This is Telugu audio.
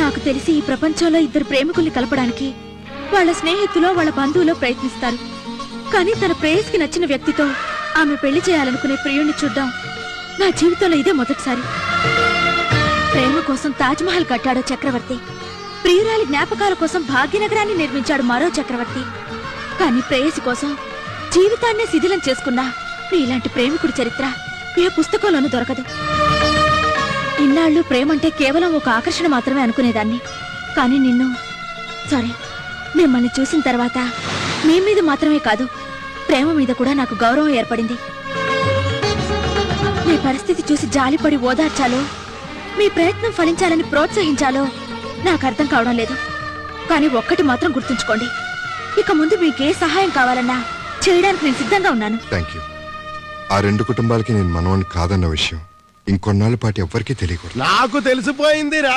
నాకు తెలిసి ఈ ప్రపంచంలో ఇద్దరు ప్రేమికుల్ని కలపడానికి వాళ్ళ స్నేహితులో వాళ్ళ బంధువులో ప్రయత్నిస్తారు. కానీ తన ప్రేయస్కి నచ్చిన వ్యక్తితో ఆమె పెళ్లి చేయాలనుకునే ప్రియుణ్ణి చూడ్డం నా జీవితంలో ఇదే మొదటిసారి. ప్రేమ కోసం తాజ్మహల్ కట్టాడో చక్రవర్తి, ప్రియురాలి జ్ఞాపకాల కోసం భాగ్యనగరాన్ని నిర్మించాడు మరో చక్రవర్తి. కానీ ప్రేయసి కోసం జీవితాన్నే శిథిలం చేసుకున్నా నీలాంటి ప్రేమికుడి చరిత్ర ఏ పుస్తకంలోనూ దొరకదు. ఇన్నాళ్ళు ప్రేమంటే కేవలం ఒక ఆకర్షణ మాత్రమే అనుకునేదాన్ని. కానీ మిమ్మల్ని చూసిన తర్వాత మీ మీద మాత్రమే కాదు, ప్రేమ మీద కూడా నాకు గౌరవం ఏర్పడింది. మీ పరిస్థితి చూసి జాలిపడి ఓదార్చాలో, మీ ప్రయత్నం ఫలించాలని ప్రోత్సహించాలో నాకు అర్థం కావడం లేదు. కానీ ఒక్కటి మాత్రం గుర్తుంచుకోండి, ఇక ముందు మీకే సహాయం కావాలన్నా చేయడానికి నేను సిద్ధంగా ఉన్నాను. థాంక్యూ. ఆ రెండు కుటుంబాలకి నేను మనవని కాదన్న విషయం ఇంకొన్నాళ్ళ పాటు ఎవ్వరికీ తెలియకూడదు. నాకు తెలిసిపోయిందిరా.